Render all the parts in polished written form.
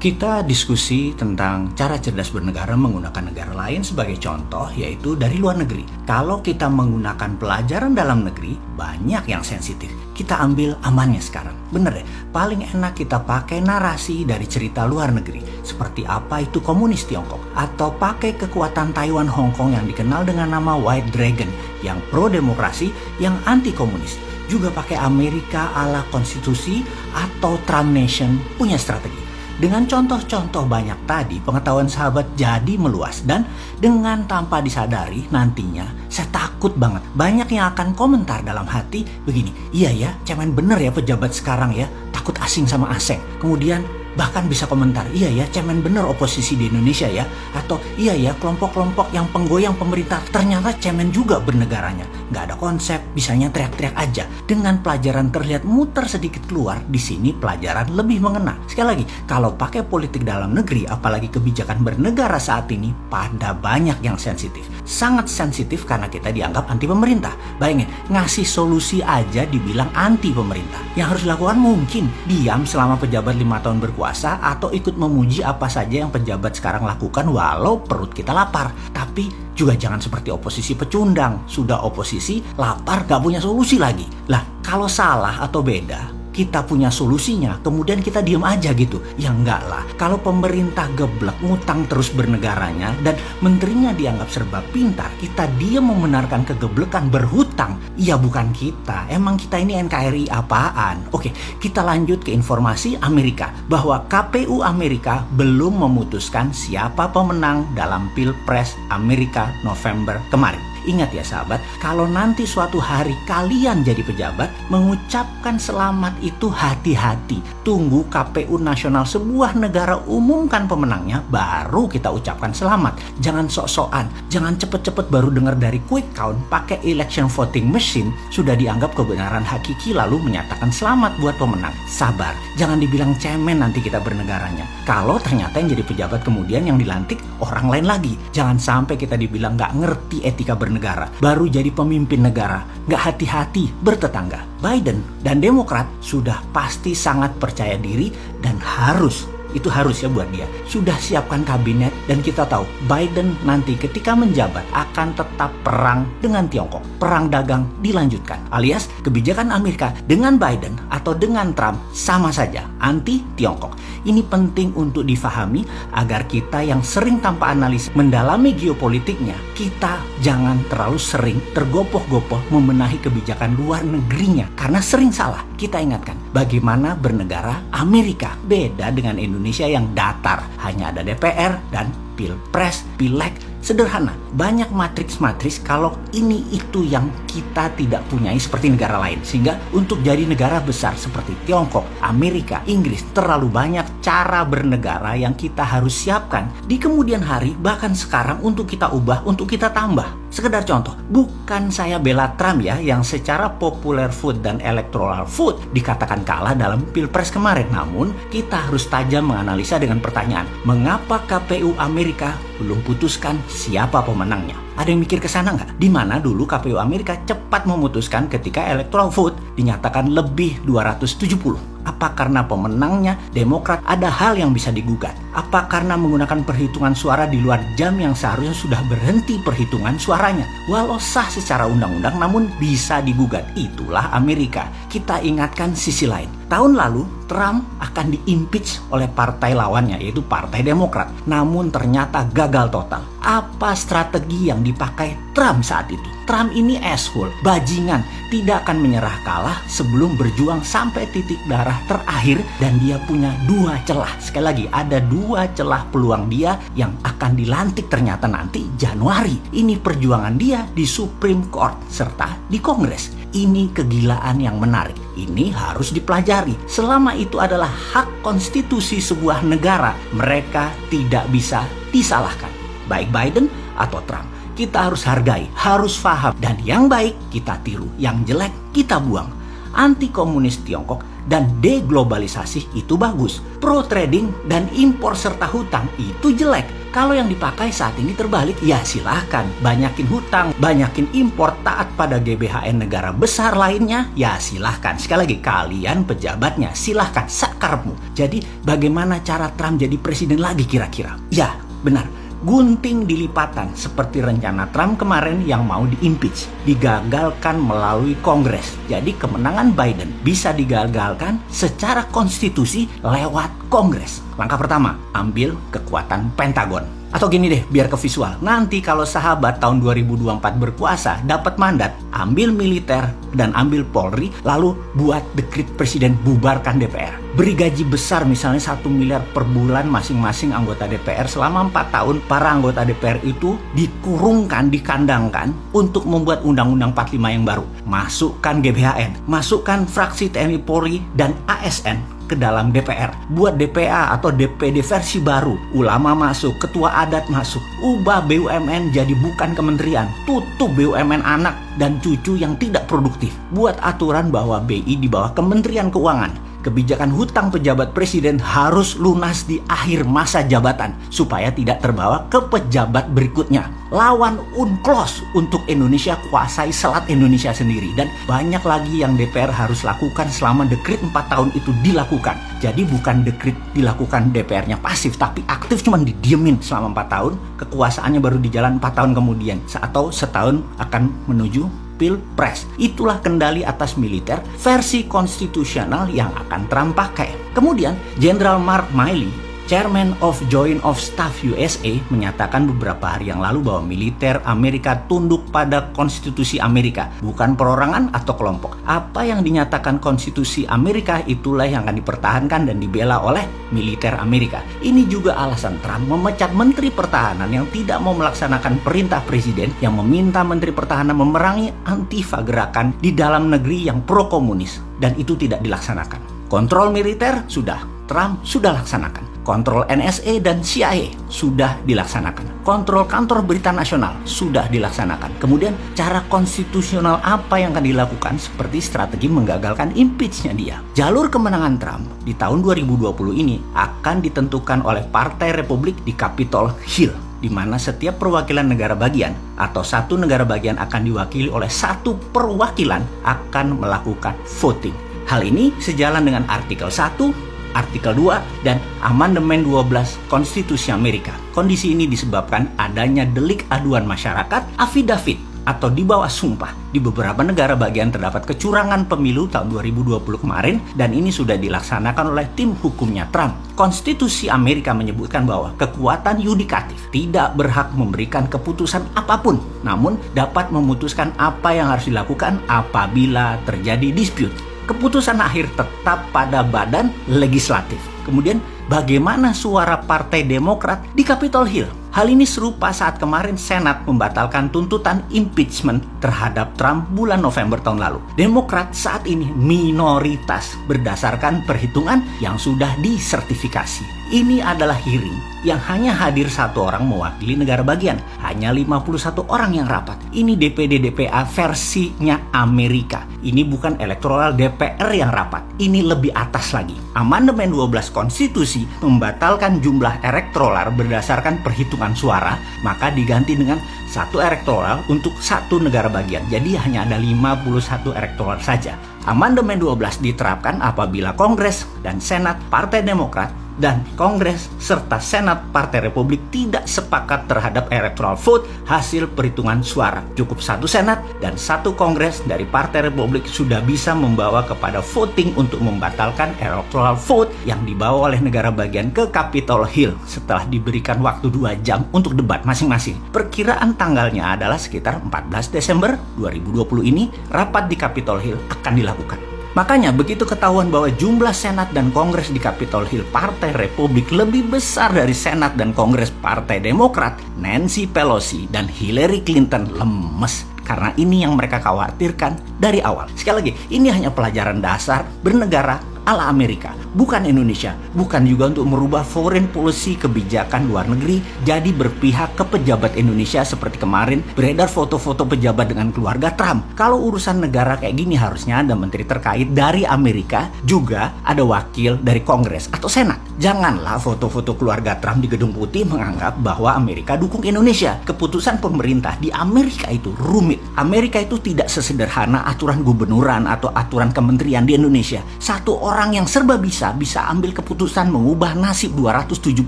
Kita diskusi tentang cara cerdas bernegara menggunakan negara lain sebagai contoh, yaitu dari luar negeri. Kalau kita menggunakan pelajaran dalam negeri, banyak yang sensitif. Kita ambil amannya sekarang. Bener deh, paling enak kita pakai narasi dari cerita luar negeri. Seperti apa itu komunis Tiongkok. Atau pakai kekuatan Taiwan Hong Kong yang dikenal dengan nama White Dragon, yang pro-demokrasi, yang anti-komunis. Juga pakai Amerika ala konstitusi atau Trump Nation punya strategi. Dengan contoh-contoh banyak tadi, pengetahuan sahabat jadi meluas. Dan dengan tanpa disadari nantinya, saya takut banget banyak yang akan komentar dalam hati begini, iya ya, cemen bener ya pejabat sekarang ya, takut asing sama asing. Kemudian bahkan bisa komentar, iya ya, cemen bener oposisi di Indonesia ya. Atau iya ya, kelompok-kelompok yang penggoyang pemerintah ternyata cemen juga bernegaranya. Nggak ada konsep, bisanya teriak-teriak aja. Dengan pelajaran terlihat muter sedikit keluar, di sini pelajaran lebih mengena. Sekali lagi, kalau pakai politik dalam negeri, apalagi kebijakan bernegara saat ini, pada banyak yang sensitif. Sangat sensitif karena kita dianggap anti pemerintah. Bayangin, ngasih solusi aja dibilang anti pemerintah. Yang harus dilakukan mungkin diam selama pejabat 5 tahun berkuasa, atau ikut memuji apa saja yang pejabat sekarang lakukan walau perut kita lapar. Tapi juga jangan seperti oposisi pecundang. Sudah oposisi, lapar, gak punya solusi lagi. Lah, kalau salah atau beda, kita punya solusinya, kemudian kita diem aja gitu. Ya enggak lah, kalau pemerintah geblek ngutang terus bernegaranya dan menterinya dianggap serba pintar, kita diem membenarkan kegeblekan berhutang. Iya bukan kita, emang kita ini NKRI apaan? Oke, kita lanjut ke informasi Amerika, bahwa KPU Amerika belum memutuskan siapa pemenang dalam Pilpres Amerika November kemarin. Ingat ya sahabat, kalau nanti suatu hari kalian jadi pejabat, mengucapkan selamat itu hati-hati. Tunggu KPU nasional sebuah negara umumkan pemenangnya, baru kita ucapkan selamat. Jangan sok-sokan, jangan cepet-cepet baru dengar dari quick count, pakai election voting machine, sudah dianggap kebenaran hakiki lalu menyatakan selamat buat pemenang. Sabar, jangan dibilang cemen nanti kita bernegaranya. Kalau ternyata yang jadi pejabat kemudian yang dilantik orang lain lagi. Jangan sampai kita dibilang gak ngerti etika bernegara, baru jadi pemimpin negara, gak hati-hati bertetangga. Biden dan Demokrat sudah pasti sangat percaya diri dan harus ya buat dia, sudah siapkan kabinet. Dan kita tahu Biden nanti ketika menjabat akan tetap perang dengan Tiongkok. Perang dagang dilanjutkan, alias kebijakan Amerika dengan Biden atau dengan Trump sama saja, anti Tiongkok. Ini penting untuk difahami agar kita yang sering tanpa analis mendalami geopolitiknya, kita jangan terlalu sering tergopoh-gopoh membenahi kebijakan luar negerinya, karena sering salah. Kita ingatkan bagaimana bernegara Amerika beda dengan Indonesia yang datar, hanya ada DPR dan Pilpres, Pileg, sederhana. Banyak matriks-matriks kalau ini itu yang kita tidak punyai seperti negara lain. Sehingga untuk jadi negara besar seperti Tiongkok, Amerika, Inggris, terlalu banyak cara bernegara yang kita harus siapkan di kemudian hari, bahkan sekarang untuk kita ubah, untuk kita tambah. Sekedar contoh, bukan saya bela Trump ya, yang secara popular vote dan electoral vote dikatakan kalah dalam Pilpres kemarin. Namun, kita harus tajam menganalisa dengan pertanyaan, mengapa KPU Amerika belum putuskan siapa pemenangnya? Ada yang mikir ke sana nggak? Di mana dulu KPU Amerika cepat memutuskan ketika electoral vote dinyatakan lebih 270. Apa karena pemenangnya Demokrat ada hal yang bisa digugat? Apa karena menggunakan perhitungan suara di luar jam yang seharusnya sudah berhenti perhitungan suaranya? Walau sah secara undang-undang namun bisa digugat. Itulah Amerika. Kita ingatkan sisi lain. Tahun lalu Trump akan diimpeach oleh partai lawannya, yaitu Partai Demokrat. Namun ternyata gagal total. Apa strategi yang dipakai Trump saat itu? Trump ini asshole, bajingan, tidak akan menyerah kalah sebelum berjuang sampai titik darah terakhir. Dan dia punya 2 celah. Sekali lagi, ada 2 celah peluang dia yang akan dilantik ternyata nanti Januari. Ini perjuangan dia di Supreme Court serta di Kongres. Ini kegilaan yang menarik. Ini harus dipelajari. Selama itu adalah hak konstitusi sebuah negara, mereka tidak bisa disalahkan. Baik Biden atau Trump. Kita harus hargai, harus paham. Dan yang baik kita tiru, yang jelek kita buang. Anti komunis Tiongkok dan deglobalisasi itu bagus. Pro trading dan impor serta hutang itu jelek. Kalau yang dipakai saat ini terbalik, ya silahkan. Banyakin hutang, banyakin impor, taat pada GBHN negara besar lainnya, ya silahkan. Sekali lagi, kalian pejabatnya, silahkan, sakarmu. Jadi bagaimana cara Trump jadi presiden lagi kira-kira? Ya, benar. Gunting dilipatan seperti rencana Trump kemarin yang mau diimpeach, digagalkan melalui Kongres. Jadi kemenangan Biden bisa digagalkan secara konstitusi lewat Kongres. Langkah pertama, ambil kekuatan Pentagon. Atau gini deh, biar ke visual. Nanti kalau sahabat tahun 2024 berkuasa, dapat mandat, ambil militer dan ambil Polri, lalu buat dekret presiden bubarkan DPR. Beri gaji besar, misalnya 1 miliar per bulan masing-masing anggota DPR. Selama 4 tahun, para anggota DPR itu dikurungkan, dikandangkan untuk membuat Undang-Undang 45 yang baru. Masukkan GBHN, masukkan fraksi TNI Polri dan ASN ke dalam DPR. Buat DPA atau DPD versi baru. Ulama masuk, ketua adat masuk. Ubah BUMN jadi bukan kementerian. Tutup BUMN anak dan cucu yang tidak produktif. Buat aturan bahwa BI di bawah Kementerian Keuangan. Kebijakan hutang pejabat presiden harus lunas di akhir masa jabatan supaya tidak terbawa ke pejabat berikutnya. Lawan UNCLOS untuk Indonesia, kuasai Selat Indonesia sendiri. Dan banyak lagi yang DPR harus lakukan selama dekret 4 tahun itu dilakukan. Jadi bukan dekret dilakukan DPR-nya pasif, tapi aktif, cuman didiemin selama 4 tahun. Kekuasaannya baru di jalan 4 tahun kemudian, atau setahun akan menuju Pilpres. Itulah kendali atas militer versi konstitusional yang akan Trump pakai. Kemudian, Jenderal Mark Milley, Chairman of Joint of Staff USA, menyatakan beberapa hari yang lalu bahwa militer Amerika tunduk pada konstitusi Amerika, bukan perorangan atau kelompok. Apa yang dinyatakan konstitusi Amerika itulah yang akan dipertahankan dan dibela oleh militer Amerika. Ini juga alasan Trump memecat Menteri Pertahanan yang tidak mau melaksanakan perintah presiden yang meminta Menteri Pertahanan memerangi Antifa, gerakan di dalam negeri yang pro-komunis, dan itu tidak dilaksanakan. Kontrol militer sudah, Trump sudah laksanakan. Kontrol NSA dan CIA sudah dilaksanakan. Kontrol kantor berita nasional sudah dilaksanakan. Kemudian cara konstitusional apa yang akan dilakukan, seperti strategi menggagalkan impeachnya dia. Jalur kemenangan Trump di tahun 2020 ini akan ditentukan oleh Partai Republik di Capitol Hill, di mana setiap perwakilan negara bagian atau satu negara bagian akan diwakili oleh satu perwakilan akan melakukan voting. Hal ini sejalan dengan Artikel 1, Artikel 2, dan Amandemen 12 Konstitusi Amerika. Kondisi ini disebabkan adanya delik aduan masyarakat, affidavit, atau di bawah sumpah. Di beberapa negara bagian terdapat kecurangan pemilu tahun 2020 kemarin, dan ini sudah dilaksanakan oleh tim hukumnya Trump. Konstitusi Amerika menyebutkan bahwa kekuatan yudikatif tidak berhak memberikan keputusan apapun, namun dapat memutuskan apa yang harus dilakukan apabila terjadi dispute. Keputusan akhir tetap pada badan legislatif. Kemudian bagaimana suara Partai Demokrat di Capitol Hill? Hal ini serupa saat kemarin Senat membatalkan tuntutan impeachment terhadap Trump bulan November tahun lalu. Demokrat saat ini minoritas berdasarkan perhitungan yang sudah disertifikasi. Ini adalah hearing yang hanya hadir satu orang mewakili negara bagian. Hanya 51 orang yang rapat. Ini DPD DPA versinya Amerika. Ini bukan elektoral DPR yang rapat. Ini lebih atas lagi. Amandemen 12 Konstitusi membatalkan jumlah elektoral berdasarkan perhitungan suara, maka diganti dengan satu elektoral untuk satu negara bagian. Jadi hanya ada 51 elektoral saja. Amandemen 12 diterapkan apabila Kongres dan Senat Partai Demokrat dan Kongres serta Senat Partai Republik tidak sepakat terhadap electoral vote hasil perhitungan suara. Cukup satu Senat dan satu Kongres dari Partai Republik sudah bisa membawa kepada voting untuk membatalkan electoral vote yang dibawa oleh negara bagian ke Capitol Hill setelah diberikan waktu 2 jam untuk debat masing-masing. Perkiraan tanggalnya adalah sekitar 14 Desember 2020 ini rapat di Capitol Hill akan dilakukan. Makanya begitu ketahuan bahwa jumlah Senat dan Kongres di Capitol Hill Partai Republik lebih besar dari Senat dan Kongres Partai Demokrat, Nancy Pelosi dan Hillary Clinton lemes. Karena ini yang mereka khawatirkan dari awal. Sekali lagi, ini hanya pelajaran dasar bernegara ala Amerika, bukan Indonesia, bukan juga untuk merubah foreign policy kebijakan luar negeri jadi berpihak ke pejabat Indonesia seperti kemarin beredar foto-foto pejabat dengan keluarga Trump. Kalau urusan negara kayak gini harusnya ada menteri terkait dari Amerika, juga ada wakil dari Kongres atau Senat. Janganlah foto-foto keluarga Trump di Gedung Putih menganggap bahwa Amerika dukung Indonesia. Keputusan pemerintah di Amerika itu rumit. Amerika itu tidak sesederhana aturan gubernuran atau aturan kementerian di Indonesia. Satu orang yang serba bisa ambil keputusan mengubah nasib 270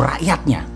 rakyatnya.